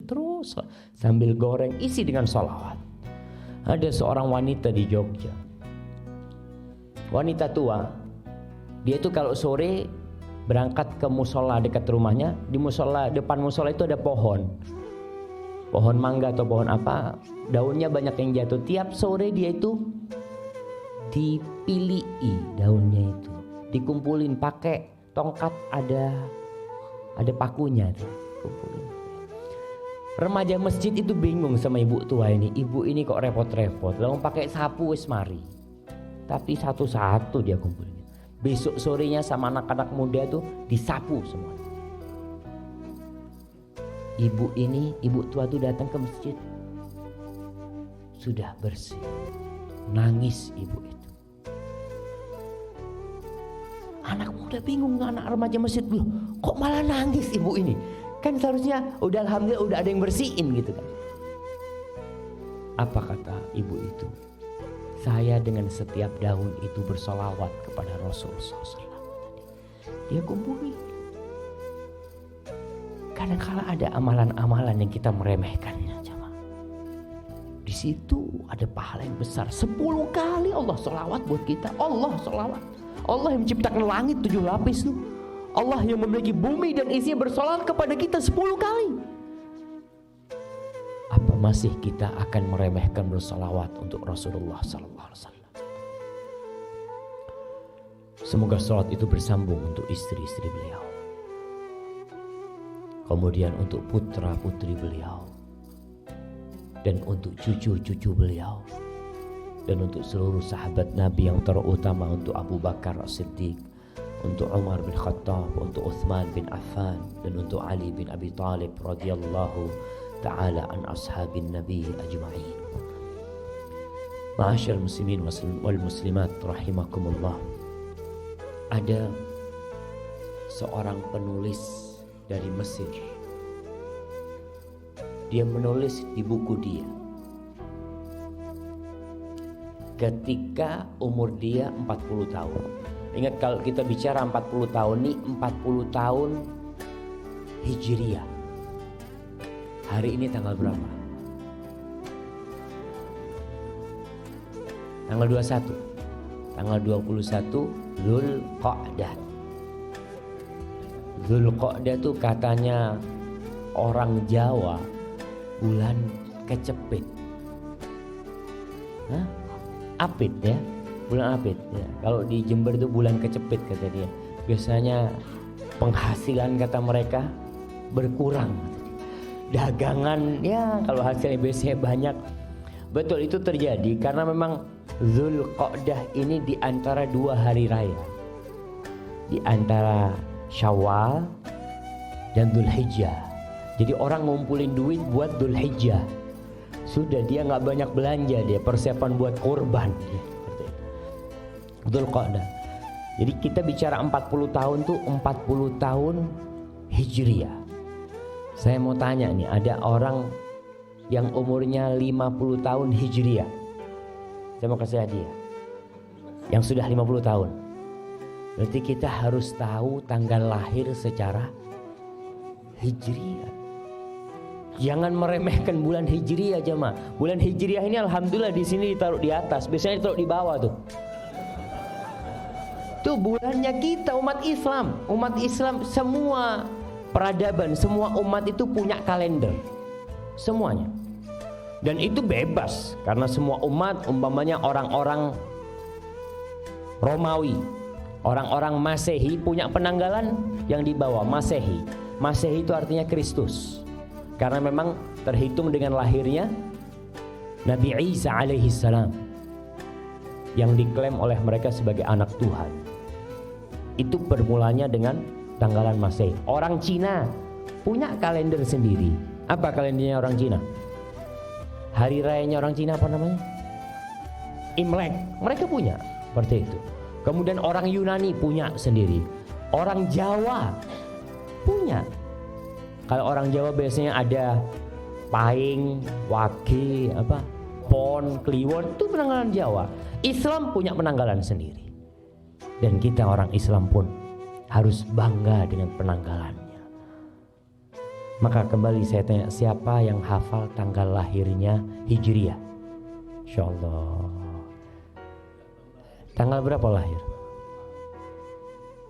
terus sambil goreng, isi dengan sholawat. Ada seorang wanita di Jogja, wanita tua. Dia itu kalau sore berangkat ke musola dekat rumahnya. Di musola, depan musola itu ada pohon mangga atau pohon apa, daunnya banyak yang jatuh. Tiap sore dia itu dipilih daunnya itu, dikumpulin pakai tongkat, ada pakunya tuh, kumpulin. Remaja masjid itu bingung sama ibu tua ini. Ibu ini kok repot-repot, lalu pakai sapu wis mari. Tapi satu-satu dia kumpulin. Besok sorenya sama anak-anak muda tuh disapu semua. Ibu tua tuh datang ke masjid, sudah bersih. Nangis ibu itu. Anak muda bingung, anak remaja masjid, loh kok malah nangis ibu ini? Kan seharusnya udah alhamdulillah udah ada yang bersihin gitu kan. Apa kata ibu itu? Saya dengan setiap daun itu bersolawat kepada Rasulullah SAW. Dia kumpuli. Kadang-kala ada amalan-amalan yang kita meremehkannya, jemaah. Di situ ada pahala yang besar. 10 kali Allah solawat buat kita. Allah solawat. Allah yang menciptakan langit 7 lapis tuh. Allah yang memiliki bumi dan isinya bersolawat kepada kita 10 kali. Apa masih kita akan meremehkan bersolawat untuk Rasulullah SAW? Semoga solawat itu bersambung untuk istri-istri beliau, kemudian untuk putra-putri beliau, dan untuk cucu-cucu beliau, dan untuk seluruh sahabat Nabi yang terutama, untuk Abu Bakar As-Siddiq, untuk Umar bin Khattab, untuk Uthman bin Affan, dan untuk Ali bin Abi Talib radhiyallahu ta'ala an ashabin Nabi ajma'in. Ma'asyar muslimin wal muslimat rahimakumullah. Ada seorang penulis dari Mesir. Dia menulis di buku dia ketika umur dia 40 tahun. Ingat, kalau kita bicara 40 tahun nih, 40 tahun Hijriah. Hari ini tanggal berapa? Tanggal 21. Tanggal 21 Dzulqa'dah. Dzulqa'dah itu katanya orang Jawa bulan kecepit. Hah? Apit ya, bulan Apit ya. Kalau di Jember itu bulan kecepit kata dia. Biasanya penghasilan kata mereka berkurang. Dagangan ya kalau hasilnya biasanya banyak. Betul, itu terjadi karena memang Dzulqa'dah ini di antara 2 hari raya, di antara Syawal dan Dzulhijjah. Jadi orang ngumpulin duit buat Dzulhijjah. Sudah dia nggak banyak belanja, dia persiapan buat kurban. Dzulqa'dah. Jadi kita bicara 40 tahun tuh 40 tahun Hijriah. Saya mau tanya nih, ada orang yang umurnya 50 tahun Hijriah. Saya mau kasih hadiah. Yang sudah 50 tahun. Berarti kita harus tahu tanggal lahir secara Hijriah. Jangan meremehkan bulan Hijriah, jemaah. Bulan Hijriah ini alhamdulillah di sini ditaruh di atas, biasanya ditaruh di bawah tuh. Itu bulannya kita umat Islam. Umat Islam semua peradaban, semua umat itu punya kalender. Semuanya. Dan itu bebas karena semua umat, umpamanya orang-orang Romawi, orang-orang Masehi punya penanggalan yang dibawa Masehi. Masehi itu artinya Kristus. Karena memang terhitung dengan lahirnya Nabi Isa alaihi salam yang diklaim oleh mereka sebagai anak Tuhan. Itu bermulanya dengan tanggalan Masehi. Orang Cina punya kalender sendiri. Apa kalendernya orang Cina? Hari rayanya orang Cina apa namanya? Imlek. Mereka punya seperti itu. Kemudian orang Yunani punya sendiri. Orang Jawa punya. Kalau orang Jawa biasanya ada Pahing, Wage, Pon, Kliwon, itu penanggalan Jawa. Islam punya penanggalan sendiri. Dan kita orang Islam pun harus bangga dengan penanggalannya. Maka kembali saya tanya, siapa yang hafal tanggal lahirnya Hijriah? Insya Allah. Tanggal berapa lahir?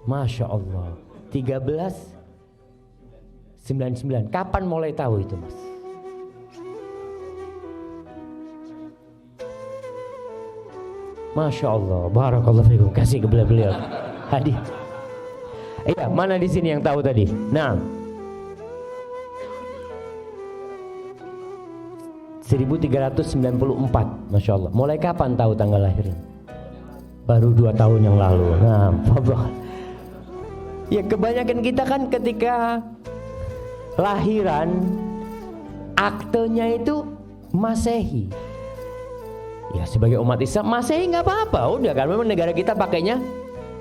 Masya Allah, 1399. Kapan mulai tahu itu, Mas? Masya Allah, barakallahu fikum. Kasih ke beliau hadiah. Iya, mana di sini yang tahu tadi? Nah, 1394, Masya Allah. Mulai kapan tahu tanggal lahirnya? Baru 2 tahun yang lalu. Nah, ya kebanyakan kita kan ketika lahiran aktenya itu Masehi. Ya sebagai umat Islam Masehi nggak apa-apa, udah kan memang negara kita pakainya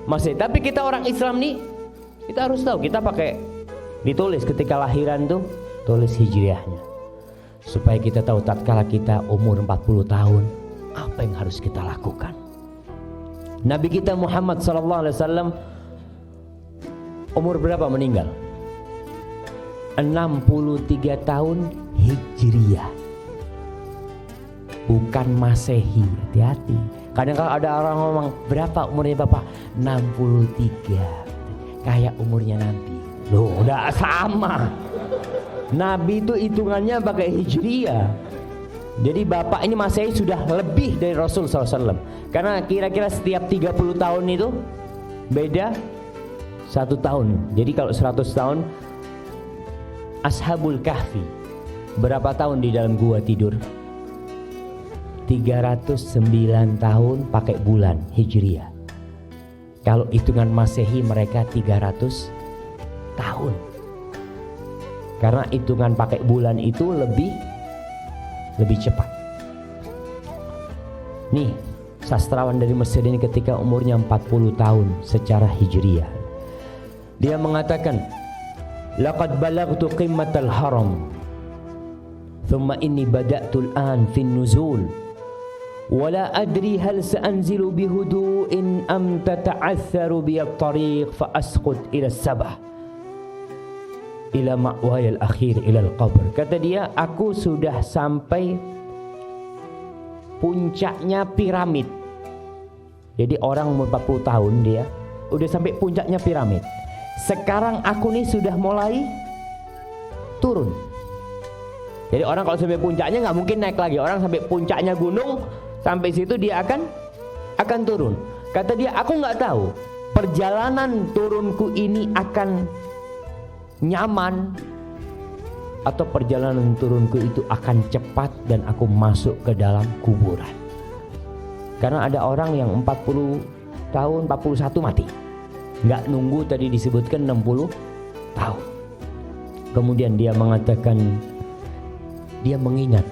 Masehi. Tapi kita orang Islam nih, kita harus tahu kita pakai ditulis ketika lahiran tuh tulis Hijriahnya. Supaya kita tahu tatkala kita umur 40 tahun apa yang harus kita lakukan. Nabi kita Muhammad SAW umur berapa meninggal? 63 tahun Hijriah, bukan Masehi. Hati-hati. Kadang kalau ada orang ngomong, berapa umurnya Bapak? 63. Kayak umurnya Nabi. Loh, udah sama. Nabi itu hitungannya pakai Hijriah. Jadi Bapak ini Masehi sudah lebih dari Rasul SAW. Karena kira-kira setiap 30 tahun itu beda 1 tahun. Jadi kalau 100 tahun, Ashabul Kahfi berapa tahun di dalam gua tidur? 309 tahun pakai bulan Hijriah. Kalau hitungan Masehi mereka 300 tahun. Karena hitungan pakai bulan itu lebih cepat. Nih, sastrawan dari Mesir ini ketika umurnya 40 tahun secara Hijriah, dia mengatakan, laqad balagtu qimmatal haram thumma inni bada'tu al-an fi nuzul wala adri hal sa'anzilu bihudu'in am tata'atharu bi at-tariq fa asqut ila sabah ila ma'waya al-akhir ila al-qabr. Kata dia, aku sudah sampai puncaknya piramid. Jadi orang umur 40 tahun dia udah sampai puncaknya piramid. Sekarang aku nih sudah mulai turun. Jadi orang kalau sampai puncaknya nggak mungkin naik lagi. Orang sampai puncaknya gunung, sampai situ dia akan turun. Kata dia, aku nggak tahu perjalanan turunku ini akan nyaman atau perjalanan turunku itu akan cepat dan aku masuk ke dalam kuburan. Karena ada orang yang 40 tahun, 41 mati. Nggak nunggu tadi disebutkan 60 tahun. Kemudian dia mengatakan, dia mengingat